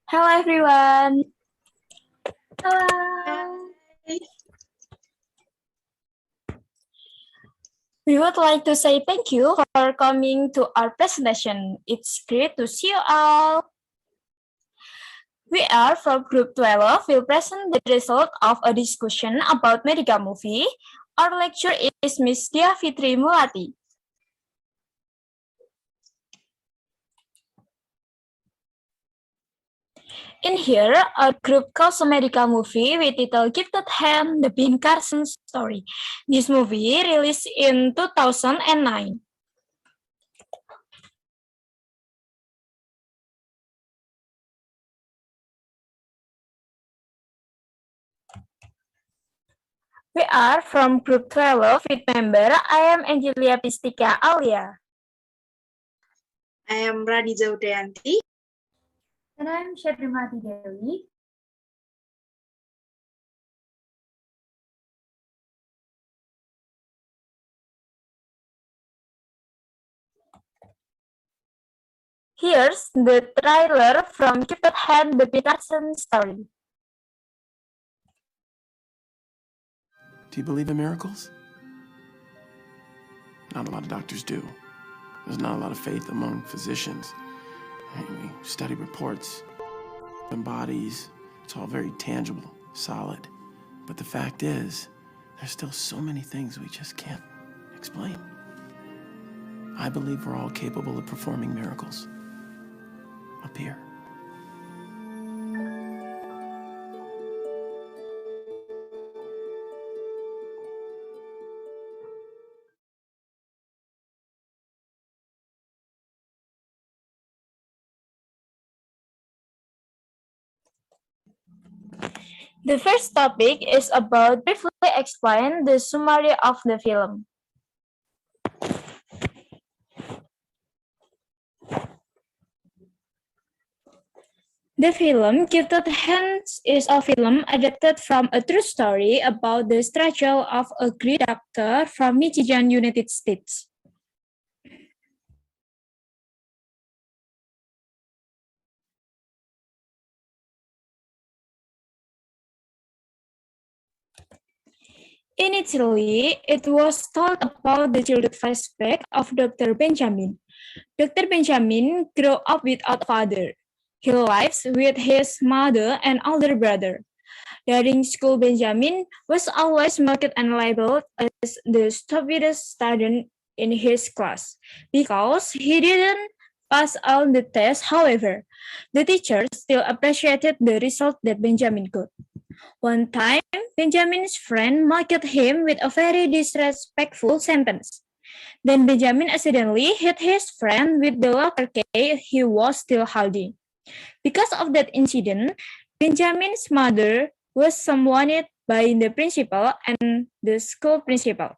Hello everyone. Hello. We would like to say thank you for coming to our presentation. It's great to see you all. We are from Group 12. We'll present the result of a discussion about medical movie. Our lecturer is Miss Dewi Melati. In here, our group calls a medical movie with title Gifted Hand, the Ben Carson story. This movie released in 2009. We are from Group 12 with member I am Angelia Pistika Alia. I am Radija Udayanti. And I am Sherly Dewi. Here's the trailer from Gifted Hand, the Carson story. Do you believe in miracles? Not a lot of doctors do. There's not a lot of faith among physicians. We study reports and bodies. It's all very tangible, solid. But the fact is, there's still so many things we just can't explain. I believe we're all capable of performing miracles. Up here. The first topic is about briefly explain the summary of the film. The film Gifted Hands is a film adapted from a true story about the struggle of a Greek doctor from Michigan, United States. Initially, it was told about the childhood flashback of Dr. Benjamin. Dr. Benjamin grew up without a father. He lives with his mother and older brother. During school, Benjamin was always marked and labeled as the stupidest student in his class because he didn't pass all the tests. However, the teachers still appreciated the result that Benjamin got. One time, Benjamin's friend mocked him with a very disrespectful sentence. Then Benjamin accidentally hit his friend with the locker key he was still holding. Because of that incident, Benjamin's mother was summoned by the principal and the school principal.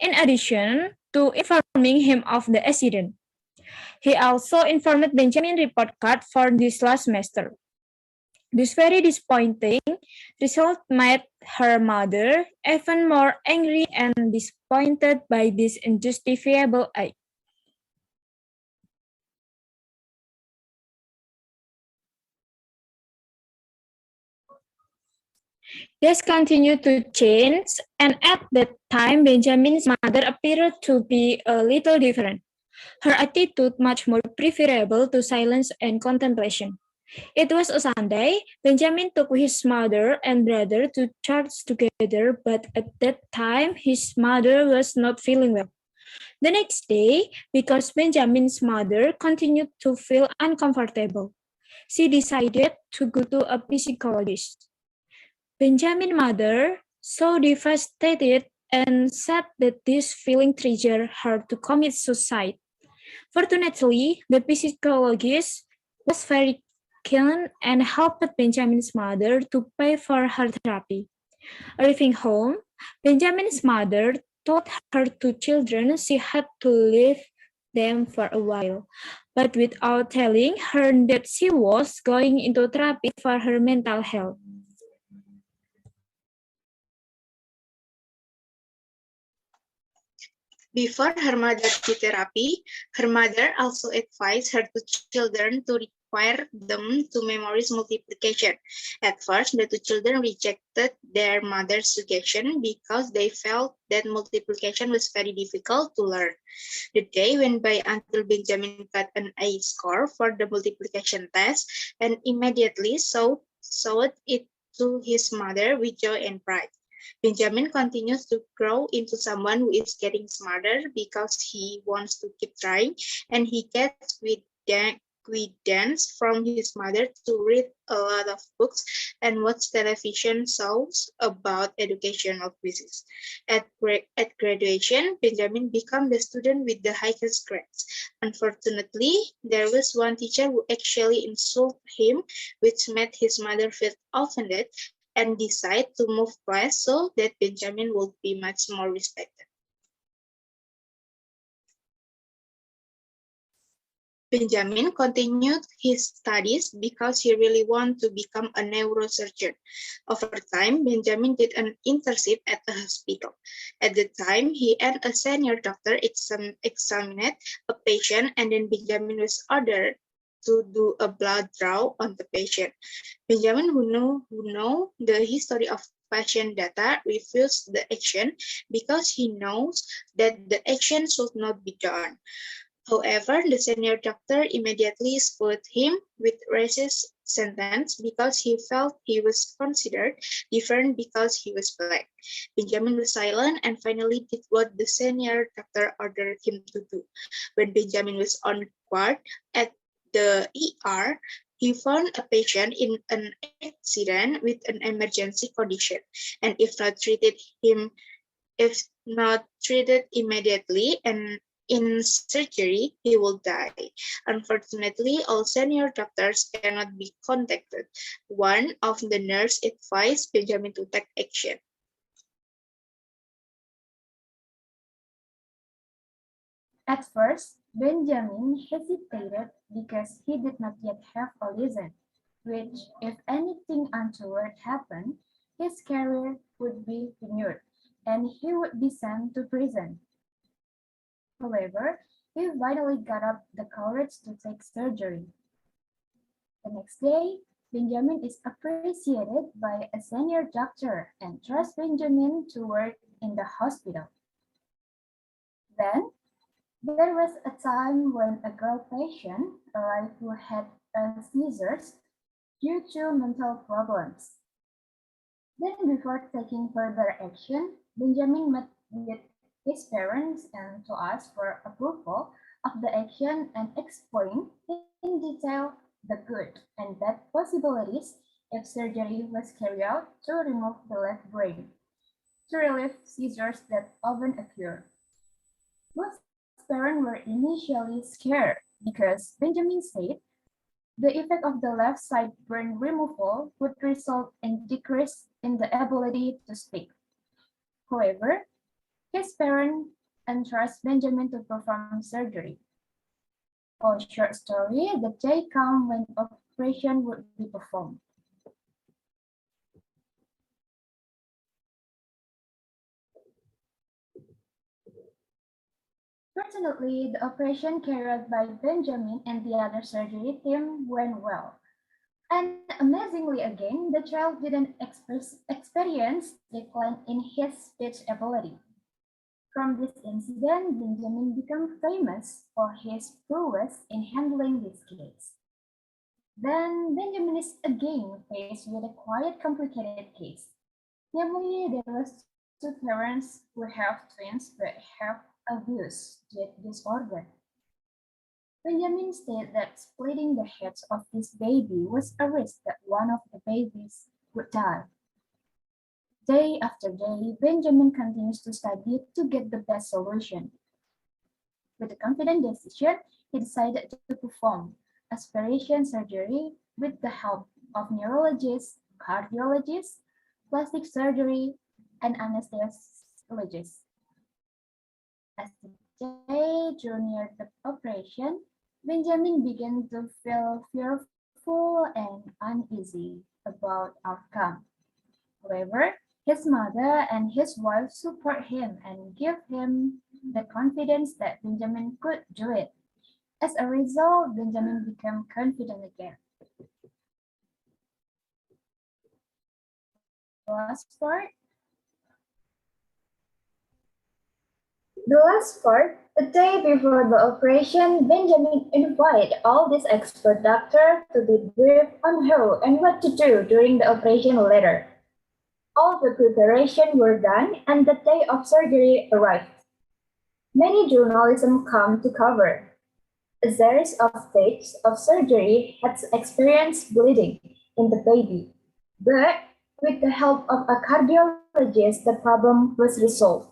In addition to informing him of the accident, he also informed Benjamin report card for this last semester. This very disappointing result made her mother even more angry and disappointed by this unjustifiable act. This continued to change, and at that time, Benjamin's mother appeared to be a little different. Her attitude much more preferable to silence and contemplation. It was a Sunday. Benjamin took his mother and brother to church together, but at that time, his mother was not feeling well. The next day, because Benjamin's mother continued to feel uncomfortable, she decided to go to a psychologist. Benjamin's mother, so devastated, and said that this feeling triggered her to commit suicide. Fortunately, the psychologist was very keen and helped Benjamin's mother to pay for her therapy. Arriving home, Benjamin's mother told her two children she had to leave them for a while, but without telling her that she was going into therapy for her mental health. Before her mother did therapy, her mother also advised her two children to require them to memorize multiplication. At first, the two children rejected their mother's suggestion because they felt that multiplication was very difficult to learn. The day went by until Benjamin got an A score for the multiplication test and immediately showed it to his mother with joy and pride. Benjamin continues to grow into someone who is getting smarter because he wants to keep trying, and he gets guidance from his mother to read a lot of books and watch television shows about educational quizzes. At graduation, Benjamin became the student with the highest grades. Unfortunately, there was one teacher who actually insulted him, which made his mother feel offended and decided to move class so that Benjamin would be much more respected. Benjamin continued his studies because he really wanted to become a neurosurgeon. Over time, Benjamin did an internship at a hospital. At the time, he and a senior doctor examined a patient, and then Benjamin was ordered to do a blood draw on the patient. Benjamin, who know the history of patient data, refused the action because he knows that the action should not be done. However, the senior doctor immediately scolded him with racist sentence because he felt he was considered different because he was black. Benjamin was silent and finally did what the senior doctor ordered him to do. When Benjamin was on guard at the ER, he found a patient in an accident with an emergency condition, and if not treated immediately and in surgery, he will die. Unfortunately, all senior doctors cannot be contacted. One of the nurses advised Benjamin to take action. At first, Benjamin hesitated because he did not yet have a reason, which, if anything untoward happened, his career would be renewed, and he would be sent to prison. However, he finally got up the courage to take surgery. The next day, Benjamin is appreciated by a senior doctor and trusts Benjamin to work in the hospital. Then, there was a time when a girl patient arrived who had seizures due to mental problems. Then, before taking further action, Benjamin met with his parents and to ask for approval of the action and explain in detail the good and bad possibilities if surgery was carried out to remove the left brain to relieve seizures that often occur. Most parents were initially scared because Benjamin said the effect of the left side brain removal would result in decrease in the ability to speak. However, his parents entrust Benjamin to perform surgery. A short story, the day came when operation would be performed. Fortunately, the operation carried by Benjamin and the other surgery team went well. And amazingly again, the child didn't experience decline in his speech ability. From this incident, Benjamin became famous for his prowess in handling this case. Then Benjamin is again faced with a quite complicated case. Namely, there was two parents who have twins but have abuse disorder. Benjamin stated that splitting the heads of this baby was a risk that one of the babies would die. Day after day, Benjamin continues to study to get the best solution. With a confident decision, he decided to perform aspiration surgery with the help of neurologists, cardiologists, plastic surgery, and anesthesiologists. As the day drew near the operation, Benjamin began to feel fearful and uneasy about outcome. However, his mother and his wife support him and give him the confidence that Benjamin could do it. As a result, Benjamin became confident again. Last part. The last part, the day before the operation, Benjamin invited all these expert doctors to be briefed on how and what to do during the operation later. All the preparations were done and the day of surgery arrived. Many journalism come to cover. A series of stages of surgery had experienced bleeding in the baby, but with the help of a cardiologist, the problem was resolved.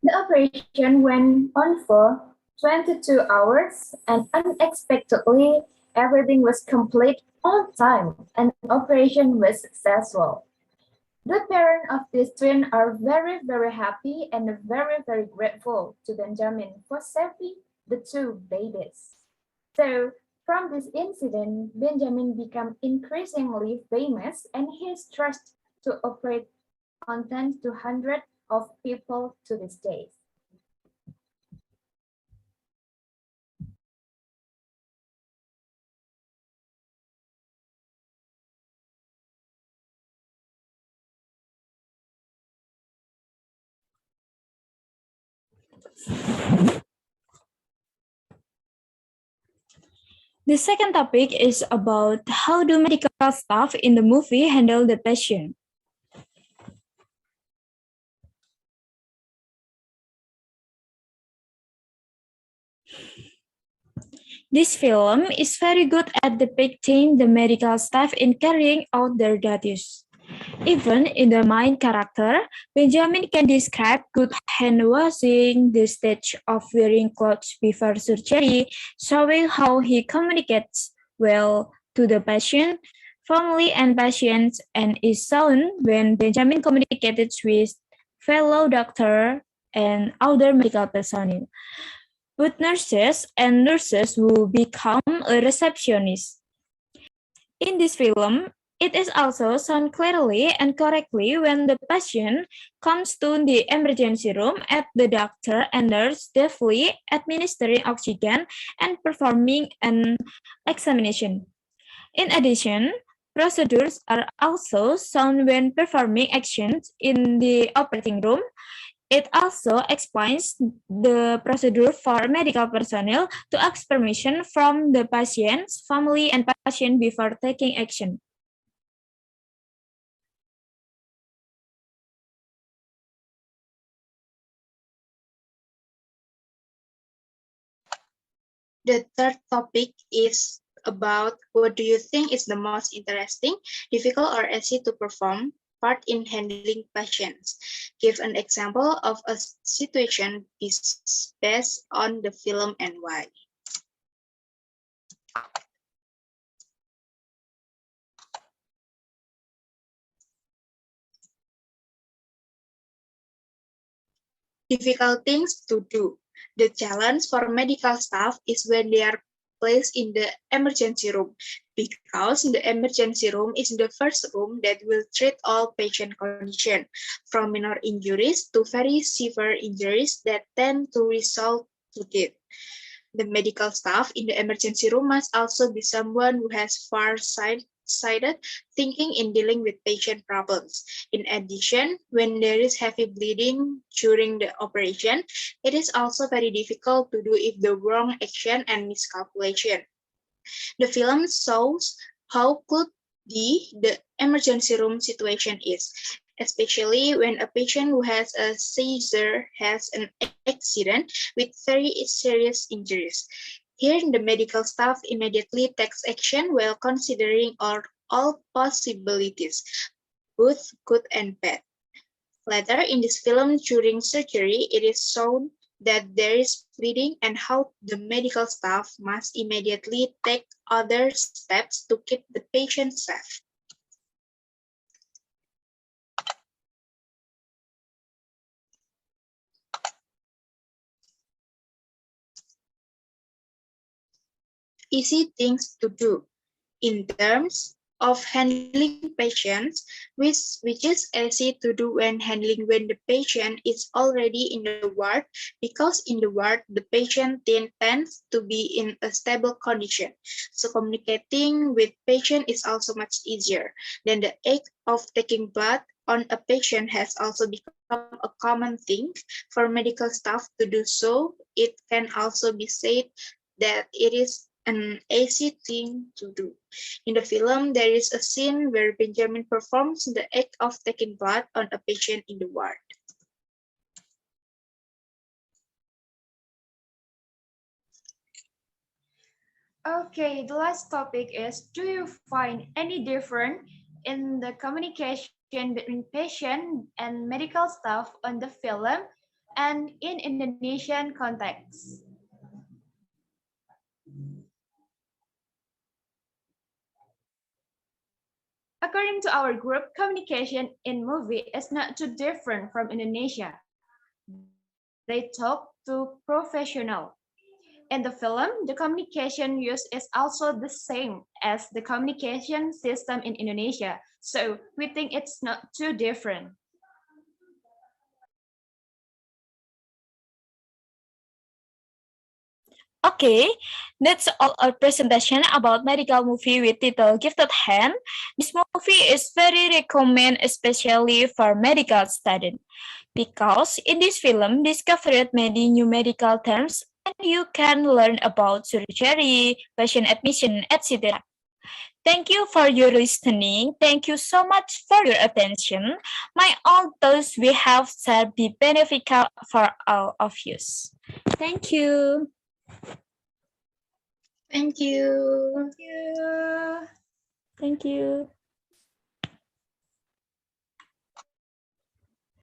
The operation went on for 22 hours, and unexpectedly, everything was complete on time and the operation was successful. The parents of these twins are very, very happy and very, very grateful to Benjamin for saving the two babies. So, from this incident, Benjamin became increasingly famous and his trust to operate on tens to hundreds of people to this day. The second topic is about how do medical staff in the movie handle the patient. This film is very good at depicting the medical staff in carrying out their duties. Even in the main character, Benjamin can describe good hand washing, the stage of wearing clothes before surgery, showing how he communicates well to the patient, family, and patients, and is shown when Benjamin communicated with fellow doctor and other medical personnel. Both nurses and nurses will become a receptionist. In this film, it is also shown clearly and correctly when the patient comes to the emergency room at the doctor and nurse deftly administering oxygen and performing an examination. In addition, procedures are also shown when performing actions in the operating room. It also explains the procedure for medical personnel to ask permission from the patient's family and patient before taking action. The third topic is about what do you think is the most interesting, difficult, or easy to perform part in handling patients. Give an example of a situation based on the film and why. Difficult things to do. The challenge for medical staff is when they are placed in the emergency room, because the emergency room is the first room that will treat all patient conditions, from minor injuries to very severe injuries that tend to result to death. The medical staff in the emergency room must also be someone who has far-sighted thinking in dealing with patient problems. In addition, when there is heavy bleeding during the operation, it is also very difficult to do if the wrong action and miscalculation. The film shows how could the emergency room situation is, especially when a patient who has a seizure has an accident with very serious injuries. Here, the medical staff immediately takes action while considering all possibilities, both good and bad. Later in this film, during surgery, it is shown that there is bleeding and how the medical staff must immediately take other steps to keep the patient safe. Easy things to do. In terms of handling patients, which is easy to do when the patient is already in the ward, because in the ward the patient tends to be in a stable condition. So communicating with patient is also much easier. Then the act of taking blood on a patient has also become a common thing for medical staff to do so. It can also be said that it is an easy thing to do. In the film, there is a scene where Benjamin performs the act of taking blood on a patient in the ward. Okay, the last topic is, do you find any difference in the communication between patient and medical staff on the film and in Indonesian context? According to our group, communication in movie is not too different from Indonesia. They talk to professional. In the film, the communication used is also the same as the communication system in Indonesia, so we think it's not too different. Okay, that's all our presentation about medical movie with title Gifted Hand. This movie is very recommend, especially for medical students, because in this film discovered many new medical terms and you can learn about surgery, patient admission, etc. Thank you for your listening. Thank you so much for your attention. My all thoughts we have said be beneficial for all of you. Thank you. Thank you. Thank you. Thank you.